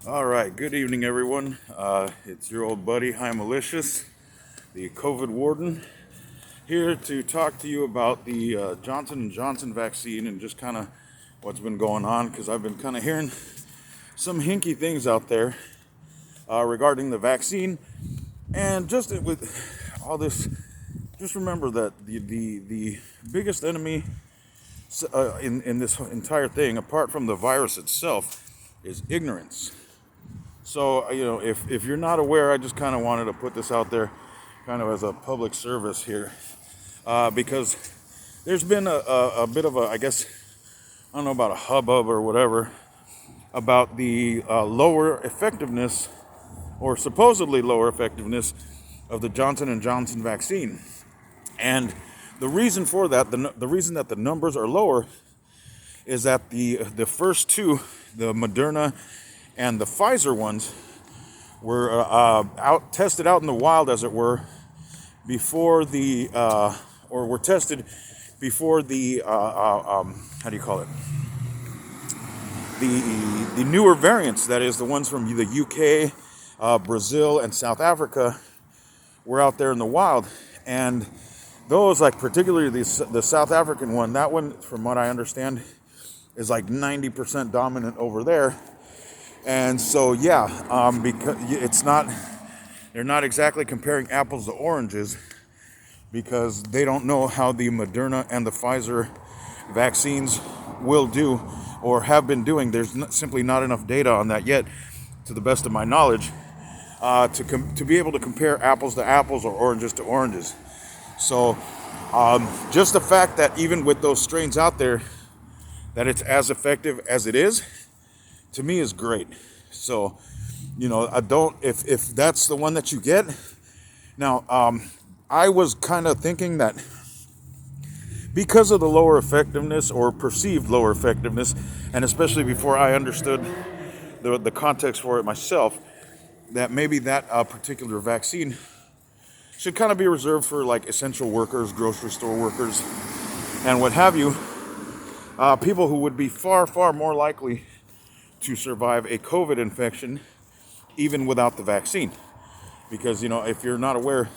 All right, good evening, everyone. It's your old buddy, Hi Malicious, the COVID warden, here to talk to you about the Johnson & Johnson vaccine and just kind of what's been going on, because I've been kind of hearing some hinky things out there regarding the vaccine. And just with all this, just remember that the biggest enemy in this entire thing, apart from the virus itself, is ignorance. So, if you're not aware, I just kind of wanted to put this out there kind of as a public service here, because there's been a bit of I don't know about a hubbub or whatever, about the lower effectiveness, or supposedly lower effectiveness, of the Johnson & Johnson vaccine. And the reason for that, the reason that the numbers are lower, is that the first two, the Moderna and the Pfizer ones, were tested out in the wild, as it were, before the or were tested before the how do you call it? The newer variants, that is, the ones from the UK, Brazil, and South Africa, were out there in the wild. And those, like particularly the South African one, that one, from what I understand, is like 90% dominant over there. And so, because they're not exactly comparing apples to oranges, because they don't know how the Moderna and the Pfizer vaccines will do or have been doing. There's simply not enough data on that yet, to the best of my knowledge, to be able to compare apples to apples or oranges to oranges. So, just the fact that even with those strains out there, that it's as effective as it is, to me, is great. So, if that's the one that you get. Now, I was kind of thinking that because of the lower effectiveness, or perceived lower effectiveness, and especially before I understood the context for it myself, that maybe that particular vaccine should kind of be reserved for like essential workers, grocery store workers, and what have you, people who would be far, far more likely to survive a COVID infection even without the vaccine. Because, if you're not aware,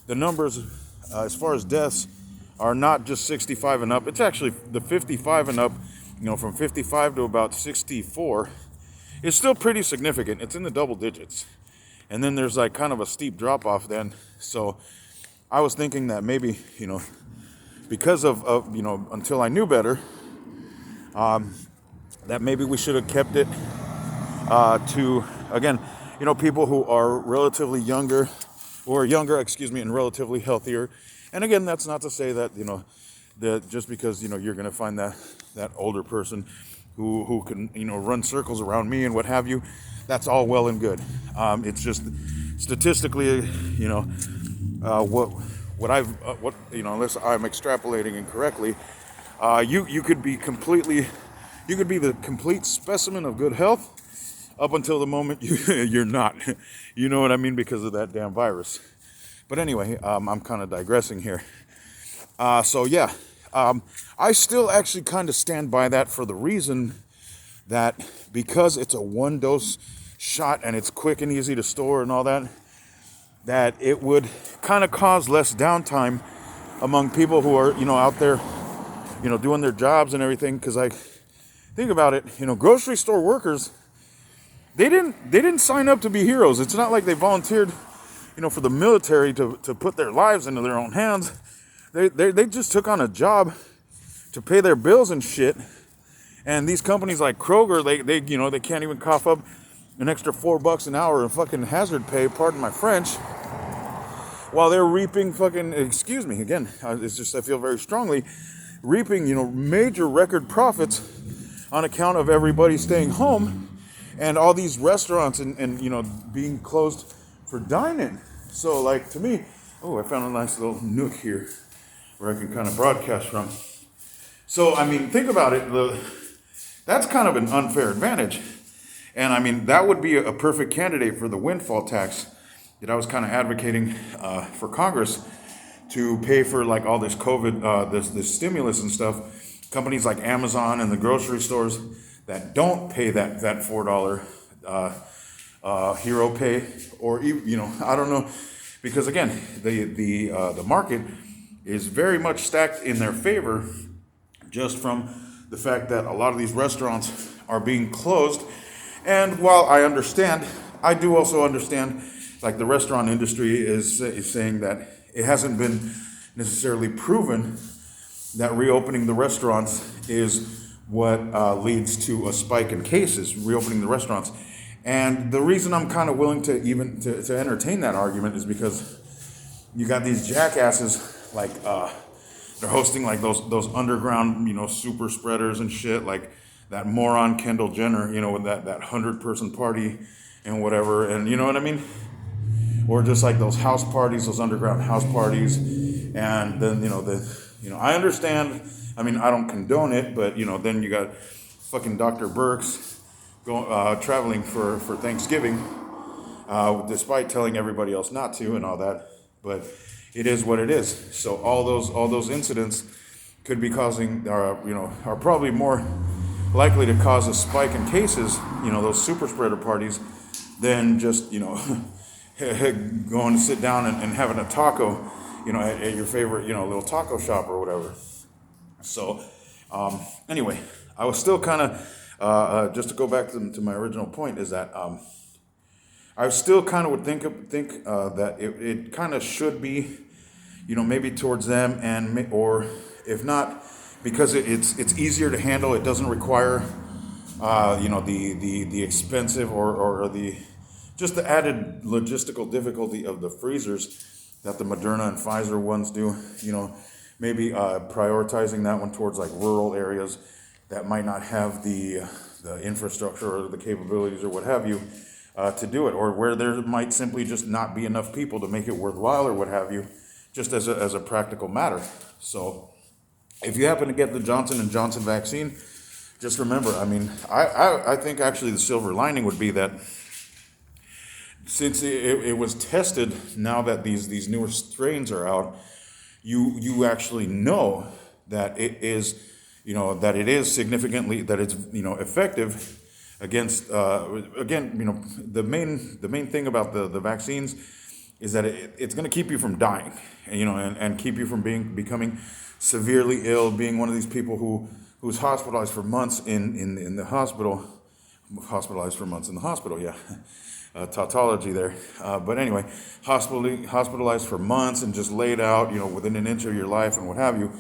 the numbers as far as deaths are not just 65 and up. It's actually the 55 and up, from 55 to about 64 is still pretty significant. It's in the double digits. And then there's like kind of a steep drop off then. So I was thinking that maybe, because of until I knew better, that maybe we should have kept it to, again, people who are relatively younger, and relatively healthier. And again, that's not to say that, that just because, you're going to find that older person who can, run circles around me and what have you, that's all well and good. It's just statistically, unless I'm extrapolating incorrectly, you could be the complete specimen of good health up until the moment you're not. You know what I mean? Because of that damn virus. But anyway, I'm kind of digressing here. I still actually kind of stand by that, for the reason that because it's a one-dose shot and it's quick and easy to store and all that, that it would kind of cause less downtime among people who are, out there, doing their jobs and everything. Because I think about it, grocery store workers, they didn't sign up to be heroes. It's not like they volunteered, for the military to put their lives into their own hands. They just took on a job to pay their bills and shit. And these companies like Kroger, they can't even cough up an extra $4 an hour of fucking hazard pay, pardon my French, while they're reaping excuse me, again, it's just, I feel very strongly, reaping, major record profits on account of everybody staying home and all these restaurants and being closed for dining. So, like, to me, I found a nice little nook here where I can kind of broadcast from. So, I mean, think about it. That's kind of an unfair advantage. And, I mean, that would be a perfect candidate for the windfall tax that I was kind of advocating for Congress to pay for, like, all this COVID, this stimulus and stuff. Companies like Amazon and the grocery stores that don't pay that $4 hero pay, or I don't know, because again, the market is very much stacked in their favor, just from the fact that a lot of these restaurants are being closed. And while I do also understand, like the restaurant industry is saying that it hasn't been necessarily proven that reopening the restaurants is what leads to a spike in cases, reopening the restaurants. And the reason I'm kind of willing to even to entertain that argument is because you got these jackasses like they're hosting like those underground super spreaders and shit, like that moron Kendall Jenner, with that 100-person party and whatever, and you know what I mean, or just like those house parties, those underground house parties, and then I understand. I mean, I don't condone it, but then you got fucking Dr. Burks traveling for Thanksgiving, despite telling everybody else not to and all that. But it is what it is. So all those incidents could be causing, are probably more likely to cause a spike in cases, those super spreader parties, than just going to sit down and having a taco, at your favorite, little taco shop or whatever. So, anyway, I was still kind of, just to go back to my original point, is that I still kind of would think that it kind of should be, maybe towards them, or if not, because it's easier to handle. It doesn't require, the expensive or the just the added logistical difficulty of the freezers that the Moderna and Pfizer ones do. Maybe prioritizing that one towards like rural areas that might not have the infrastructure or the capabilities or what have you to do it, or where there might simply just not be enough people to make it worthwhile or what have you, just as a practical matter. So if you happen to get the Johnson & Johnson vaccine, just remember, I mean, I think actually the silver lining would be that since it was tested, now that these newer strains are out, you actually know that it is, significantly, that it's, effective against, again, the main thing about the vaccines is that it's going to keep you from dying, and keep you from becoming severely ill, being one of these people who's hospitalized for months in the hospital, yeah. Tautology there. But anyway, hospitalized for months and just laid out, within an inch of your life and what have you.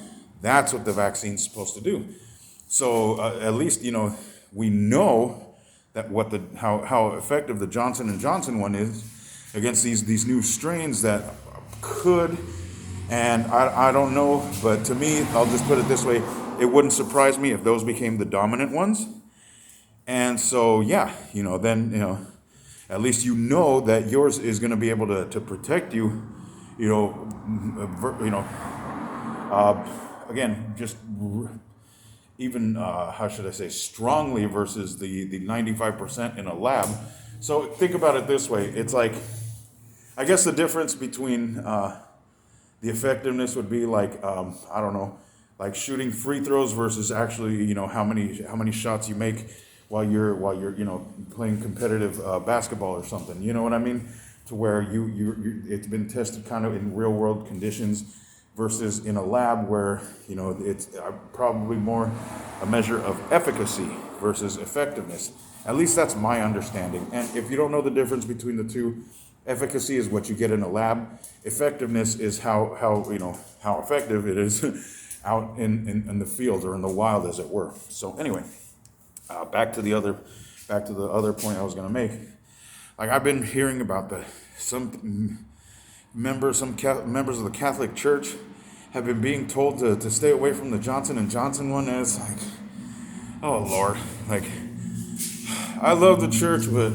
That's what the vaccine's supposed to do. So at least, we know that how effective the Johnson & Johnson one is against these new strains that could, and I don't know, but to me, I'll just put it this way, it wouldn't surprise me if those became the dominant ones. And so, yeah, then, at least that yours is going to be able to protect you, again, just even, how should I say, strongly versus the 95% in a lab. So think about it this way. It's like, I guess the difference between the effectiveness would be like, I don't know, like shooting free throws versus actually, how many shots you make while you're playing competitive basketball or something. You know what I mean? To where you it's been tested kind of in real world conditions versus in a lab where it's probably more a measure of efficacy versus effectiveness. At least that's my understanding. And if you don't know the difference between the two, efficacy is what you get in a lab. Effectiveness is how effective it is out in the field or in the wild, as it were. So anyway. Back to the other point I was going to make. Like, I've been hearing about some members of the Catholic Church have been being told to stay away from the Johnson & Johnson one, and it's like, oh Lord, like, I love the church, but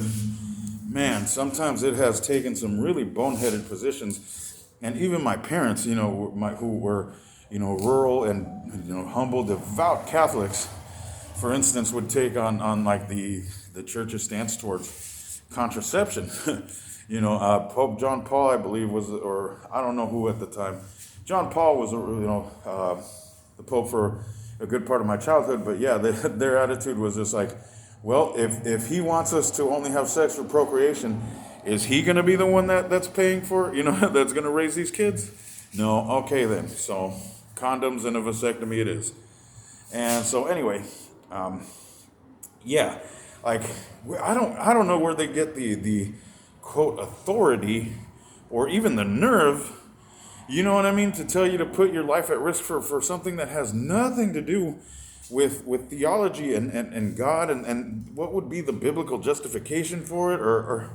man, sometimes it has taken some really boneheaded positions, and even my parents, who were, rural and humble, devout Catholics, for instance, would take on like the church's stance towards contraception. Pope John Paul, I believe, was, or I don't know who at the time. John Paul was, the Pope for a good part of my childhood. But yeah, their attitude was just like, Well, if he wants us to only have sex for procreation, is he going to be the one that's paying for, that's going to raise these kids? No. Okay, then. So condoms and a vasectomy it is. And so anyway, yeah, like I don't know where they get the quote authority or even the nerve, you know what I mean, to tell you to put your life at risk for something that has nothing to do with theology and God and what would be the biblical justification for it, or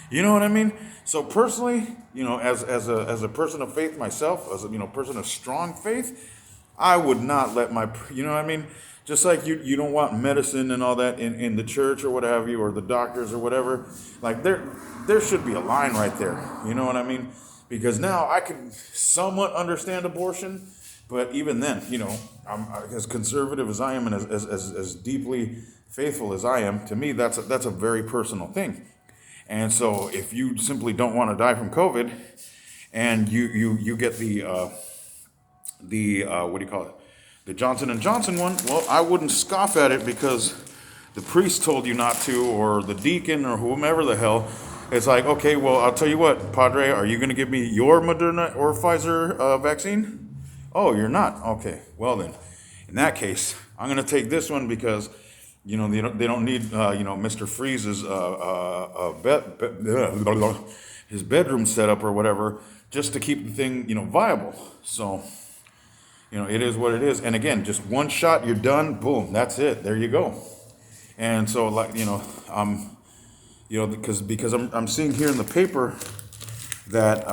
you know what I mean? So personally, as a person of faith myself, as a person of strong faith, I would not let you know what I mean? Just like you don't want medicine and all that in the church or what have you, or the doctors or whatever. Like there should be a line right there. You know what I mean? Because now I can somewhat understand abortion, but even then, I'm as conservative as I am and as deeply faithful as I am, to me, that's a very personal thing. And so if you simply don't want to die from COVID and you get the what do you call it? The Johnson & Johnson one, well, I wouldn't scoff at it because the priest told you not to, or the deacon, or whomever the hell. It's like, okay, well, I'll tell you what, Padre, are you going to give me your Moderna or Pfizer vaccine? Oh, you're not? Okay, well then, in that case, I'm going to take this one because, they don't need, Mr. Freeze's his bedroom setup or whatever, just to keep the thing, viable. So, it is what it is. And again, just one shot, you're done. Boom, that's it. There you go. And so, because I'm seeing here in the paper that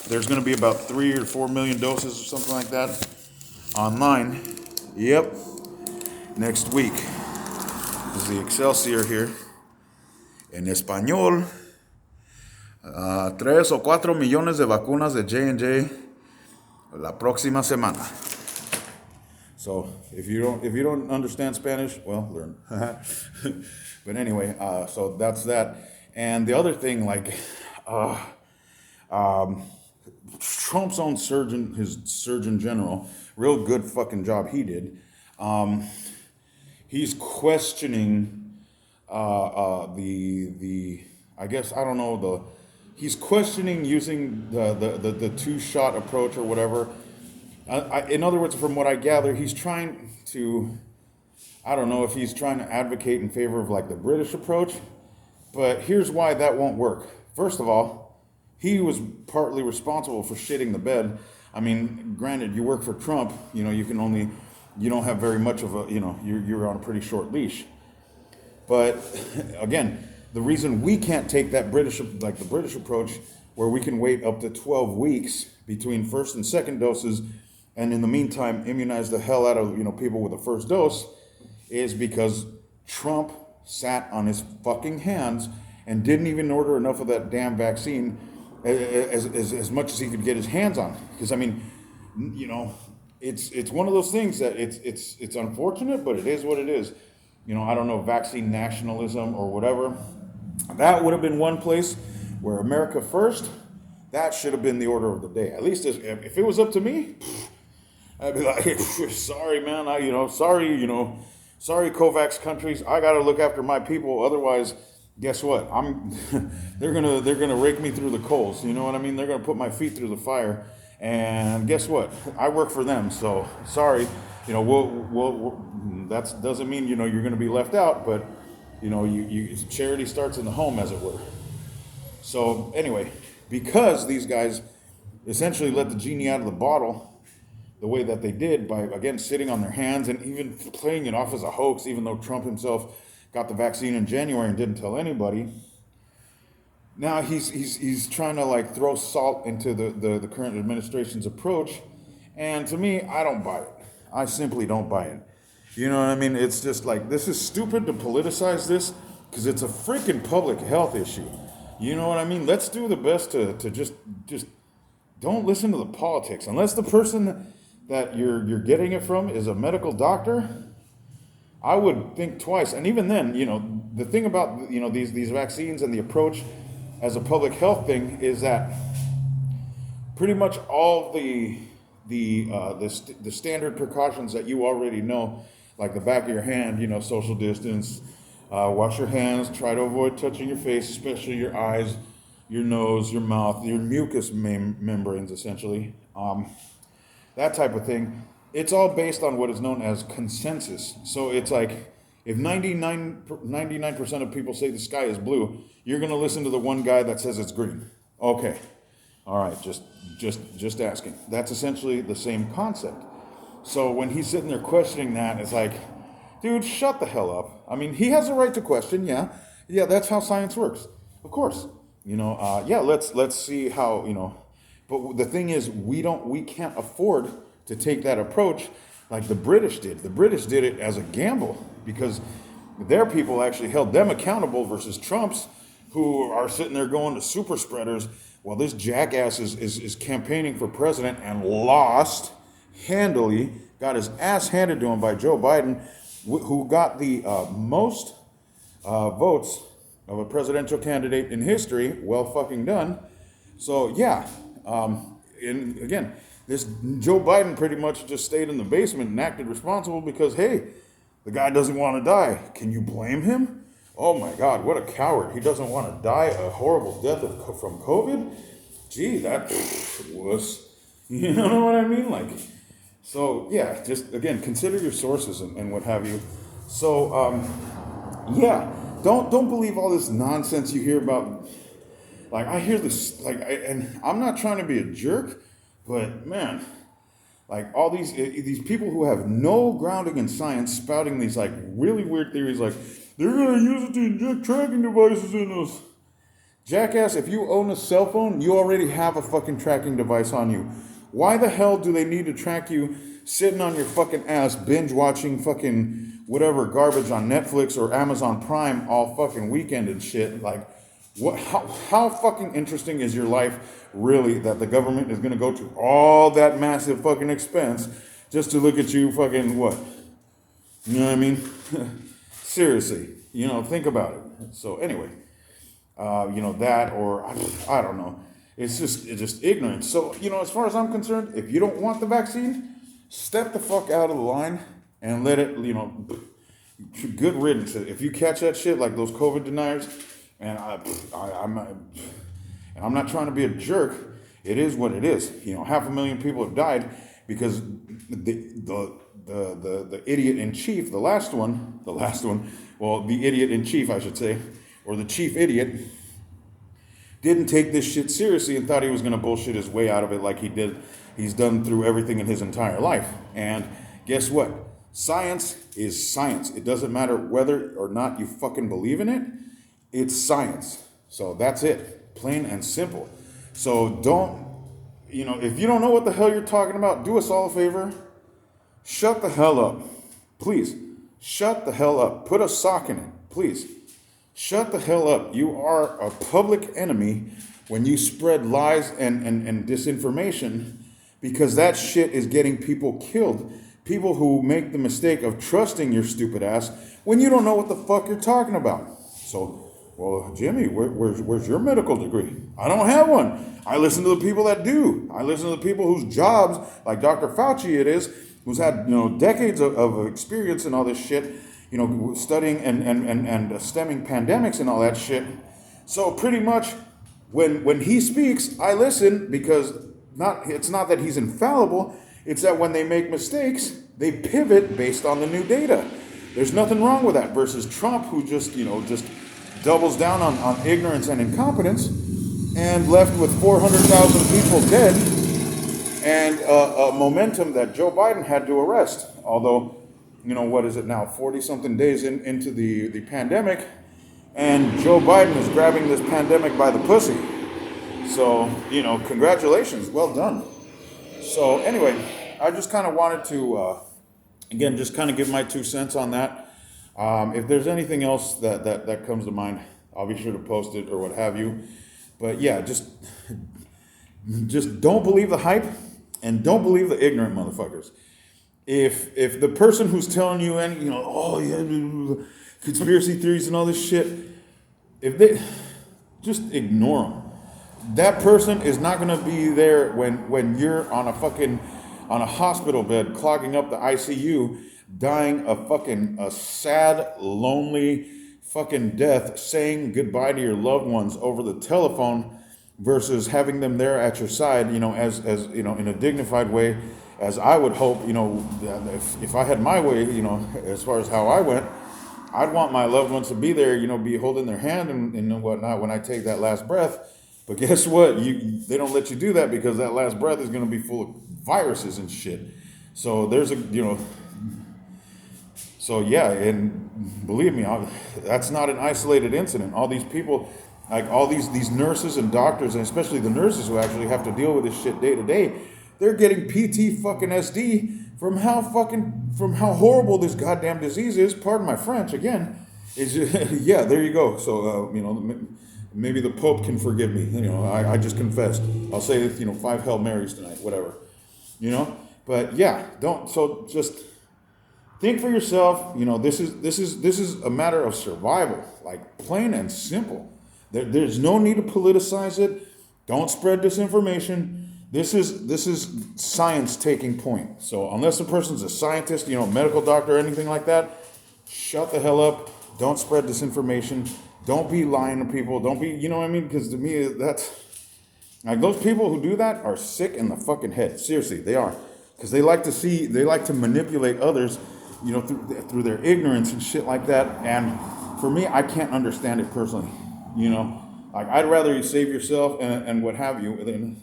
there's going to be about 3 or 4 million doses or something like that online. Yep. Next week. This is the Excelsior here. En español, 3 o 4 millones de vacunas de J&J la próxima semana. So if you don't understand Spanish, well, learn. But anyway, so that's that. And the other thing, Trump's own surgeon, his Surgeon General, real good fucking job he did. He's questioning he's questioning using the 2-shot approach or whatever. In other words, from what I gather, he's trying to, I don't know if he's trying to advocate in favor of the British approach, but here's why that won't work. First of all, he was partly responsible for shitting the bed. I mean, granted, you work for Trump, you don't have very much of a, you're on a pretty short leash. But again, the reason we can't take that the British approach, where we can wait up to 12 weeks between first and second doses, and in the meantime immunize the hell out of people with the first dose, is because Trump sat on his fucking hands and didn't even order enough of that damn vaccine as much as he could get his hands on. Because it's one of those things that it's unfortunate, but it is what it is. I don't know, vaccine nationalism or whatever. That would have been one place where America first, that should have been the order of the day. At least if it was up to me, I'd be like, sorry, man, sorry, COVAX countries, I got to look after my people. Otherwise, guess what? They're gonna rake me through the coals. You know what I mean? They're gonna put my feet through the fire. And guess what? I work for them, so sorry. That doesn't mean you're going to be left out, but charity starts in the home, as it were. So anyway, because these guys essentially let the genie out of the bottle the way that they did by, again, sitting on their hands and even playing it off as a hoax, even though Trump himself got the vaccine in January and didn't tell anybody. Now he's trying to throw salt into the current administration's approach, and to me, I don't buy it. I simply don't buy it. You know what I mean? It's just this is stupid to politicize this because it's a freaking public health issue. You know what I mean? Let's do the best to just don't listen to the politics. Unless the person that you're getting it from is a medical doctor, I would think twice. And even then, the thing about these vaccines and the approach as a public health thing is that pretty much all the standard precautions that you already know, like the back of your hand, social distance, Wash your hands. Try to avoid touching your face, especially your eyes, your nose, your mouth, your mucous membranes, essentially. That type of thing. It's all based on what is known as consensus. So it's like if 99% of people say the sky is blue, you're going to listen to the one guy that says it's green. Okay. All right, just asking. That's essentially the same concept. So when he's sitting there questioning that, it's like, dude, shut the hell up. I mean, he has a right to question, yeah. Yeah, that's how science works. Of course. Let's see how, but the thing is, we can't afford to take that approach like the British did. The British did it as a gamble because their people actually held them accountable versus Trump's, who are sitting there going to super spreaders. Well, this jackass is campaigning for president and lost handily, got his ass handed to him by Joe Biden, who got the most votes of a presidential candidate in history. Well fucking done. So yeah, and again, this Joe Biden pretty much just stayed in the basement and acted responsible because, hey, the guy doesn't want to die. Can you blame him? Oh my God, what a coward. He doesn't want to die a horrible death from COVID? Gee, that was, you know what I mean? So yeah, just again, consider your sources and what have you. So yeah, don't believe all this nonsense you hear about. Like I hear this, and I'm not trying to be a jerk, but man, like all these people who have no grounding in science spouting these like really weird theories, like they're gonna use it to inject tracking devices in us. Jackass, if you own a cell phone, you already have a fucking tracking device on you. Why the hell do they need to track you sitting on your fucking ass, binge watching fucking whatever garbage on Netflix or Amazon Prime all fucking weekend and shit? Like, what? How fucking interesting is your life really that the government is gonna go to all that massive fucking expense just to look at you fucking what? You know what I mean? Seriously, think about it. So anyway, that or I don't know. It's just ignorance. So, as far as I'm concerned, if you don't want the vaccine, step the fuck out of the line and let it, good riddance. If you catch that shit like those COVID deniers, and I'm not trying to be a jerk, it is what it is. 500,000 people have died because the idiot in chief, the idiot in chief, I should say, or the chief idiot, didn't take this shit seriously and thought he was going to bullshit his way out of it like he's done through everything in his entire life. And guess what? Science is science. It doesn't matter whether or not you fucking believe in it. It's science. So that's it. Plain and simple. So don't, if you don't know what the hell you're talking about, do us all a favor. Shut the hell up. Please. Shut the hell up. Put a sock in it. Please. Shut the hell up. You are a public enemy when you spread lies and disinformation, because that shit is getting people killed. People who make the mistake of trusting your stupid ass when you don't know what the fuck you're talking about. So, well, Jimmy, where's your medical degree? I don't have one. I listen to the people that do. I listen to the people whose jobs, like Dr. Fauci it is, who's had decades of experience and all this shit, studying and stemming pandemics and all that shit. So pretty much when he speaks, I listen, because it's not that he's infallible, it's that when they make mistakes, they pivot based on the new data. There's nothing wrong with that versus Trump, who just doubles down on ignorance and incompetence and left with 400,000 people dead and a momentum that Joe Biden had to arrest. Although, what is it now, 40-something days into the pandemic, and Joe Biden is grabbing this pandemic by the pussy. So, congratulations, well done. So anyway, I just kind of wanted to, again, just kind of give my 2 cents on that. If there's anything else that comes to mind, I'll be sure to post it or what have you. But yeah, just don't believe the hype and don't believe the ignorant motherfuckers. If the person who's telling you any, conspiracy theories and all this shit, if they just ignore them. That person is not going to be there when you're on a hospital bed, clogging up the ICU, dying a sad, lonely, fucking death saying goodbye to your loved ones over the telephone versus having them there at your side, as in a dignified way, as I would hope, if I had my way, as far as how I went, I'd want my loved ones to be there, be holding their hand and whatnot when I take that last breath. But guess what? They don't let you do that because that last breath is going to be full of viruses and shit. So and believe me, that's not an isolated incident. All these people, like all these nurses and doctors, and especially the nurses who actually have to deal with this shit day to day, they're getting PT fucking SD from how horrible this goddamn disease is. Pardon my French again. Is yeah, there you go. So maybe the Pope can forgive me. I just confessed. I'll say 5 Hail Marys tonight, whatever. But yeah, just think for yourself. This is a matter of survival, like plain and simple. There's no need to politicize it. Don't spread disinformation. This is science taking point. So unless a person's a scientist, medical doctor or anything like that, shut the hell up. Don't spread disinformation. Don't be lying to people. Don't be, because to me, that's, like, those people who do that are sick in the fucking head. Seriously, they are. Because they like to manipulate others, through their ignorance and shit like that. And for me, I can't understand it personally, Like, I'd rather you save yourself and what have you than,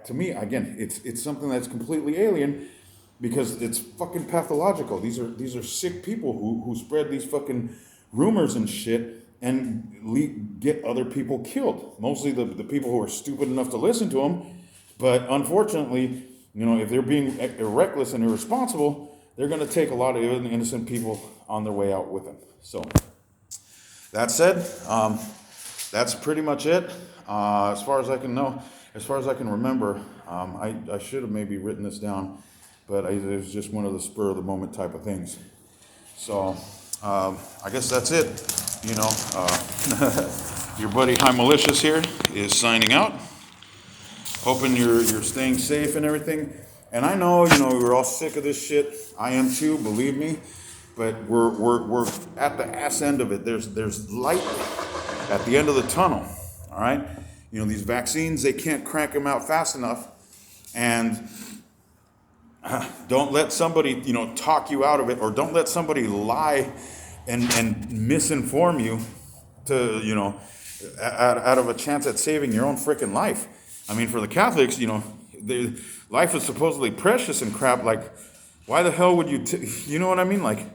to me, again, it's something that's completely alien because it's fucking pathological. These are sick people who spread these fucking rumors and shit and get other people killed. Mostly the people who are stupid enough to listen to them. But unfortunately, if they're being reckless and irresponsible, they're going to take a lot of innocent people on their way out with them. So, that said, that's pretty much it. As far as I can remember, I should have maybe written this down, but it was just one of the spur of the moment type of things. So, I guess that's it. Your buddy High Malicious here is signing out. Hoping you're staying safe and everything. And I know, we're all sick of this shit. I am too, believe me. But we're at the ass end of it. There's light at the end of the tunnel. All right? These vaccines, they can't crank them out fast enough. And don't let somebody, talk you out of it, or don't let somebody lie and misinform you to, out of a chance at saving your own freaking life. I mean, for the Catholics, life is supposedly precious and crap. Like, why the hell would you, you know what I mean? Like,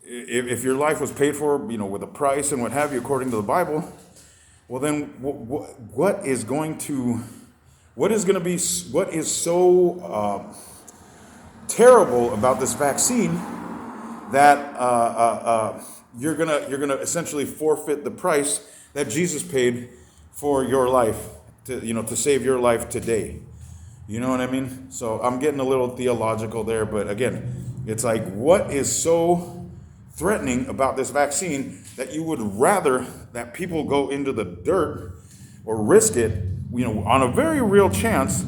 if your life was paid for, with a price and what have you, according to the Bible, well then, what is so terrible about this vaccine that you're gonna essentially forfeit the price that Jesus paid for your life to save your life today? You know what I mean? So I'm getting a little theological there, but again, it's like, what is so threatening about this vaccine that you would rather that people go into the dirt or risk it, on a very real chance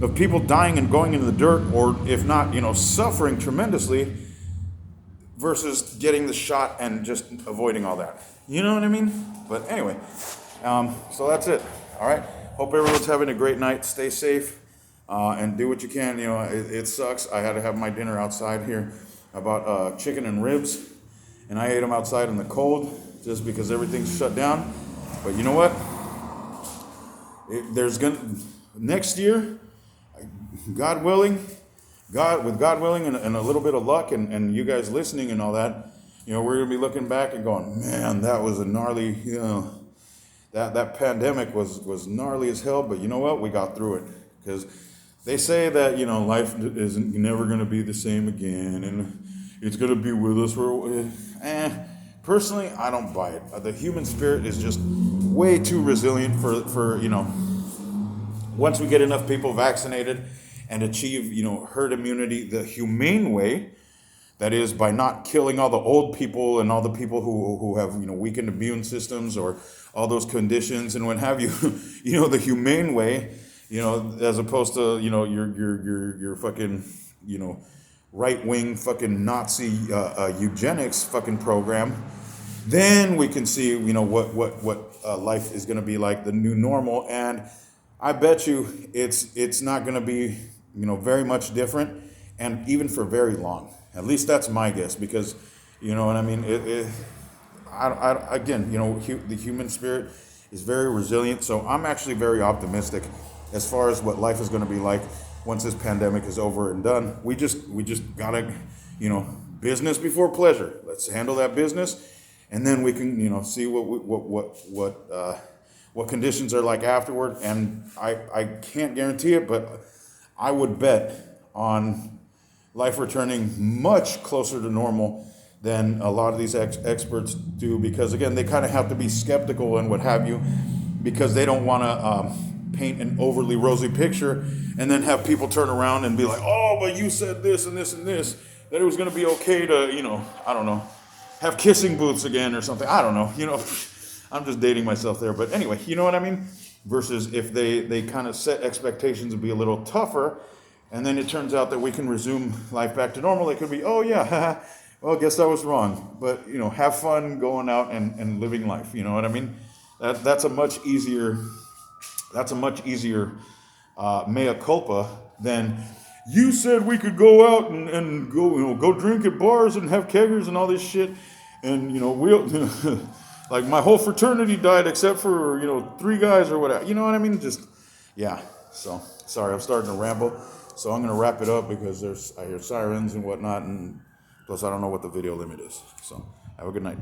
of people dying and going into the dirt, or if not, suffering tremendously, versus getting the shot and just avoiding all that. You know what I mean? But anyway, so that's it. All right. Hope everyone's having a great night. Stay safe and do what you can. It sucks. I had to have my dinner outside here. I bought chicken and ribs, and I ate them outside in the cold just because everything's shut down. But you know what? Next year, God willing, with God willing and a little bit of luck and you guys listening and all that, we're gonna be looking back and going, man, that was a gnarly, that pandemic was gnarly as hell. But you know what? We got through it, because they say that life isn't never gonna be the same again, and it's gonna be with us for. Personally, I don't buy it. The human spirit is just way too resilient for once we get enough people vaccinated and achieve, herd immunity the humane way, that is by not killing all the old people and all the people who have, weakened immune systems or all those conditions and what have you, the humane way, as opposed to, your fucking, right-wing fucking Nazi eugenics fucking program. then we can see, what life is going to be like, the new normal. And I bet you it's not going to be, very much different, and even for very long. At least that's my guess, because, you know what I mean. Again, the human spirit is very resilient. So I'm actually very optimistic as far as what life is going to be like once this pandemic is over and done. We just gotta, business before pleasure. Let's handle that business, and then we can, see what conditions are like afterward. And I can't guarantee it, but I would bet on life returning much closer to normal than a lot of these experts do, because again, they kind of have to be skeptical and what have you, because they don't want to paint an overly rosy picture and then have people turn around and be like, oh, but you said this and this and this, that it was going to be okay to, I don't know, have kissing booths again or something. I don't know, I'm just dating myself there. But anyway, you know what I mean? Versus if they kind of set expectations and be a little tougher, and then it turns out that we can resume life back to normal. It could be, oh yeah, well, I guess I was wrong. But, have fun going out and living life. You know what I mean? That's a much easier mea culpa than, you said we could go out and go, go drink at bars and have keggers and all this shit. And, we'll, like my whole fraternity died except for, 3 guys or whatever. You know what I mean? Just, yeah. So, sorry, I'm starting to ramble. So I'm going to wrap it up, because I hear sirens and whatnot. And plus, I don't know what the video limit is. So have a good night.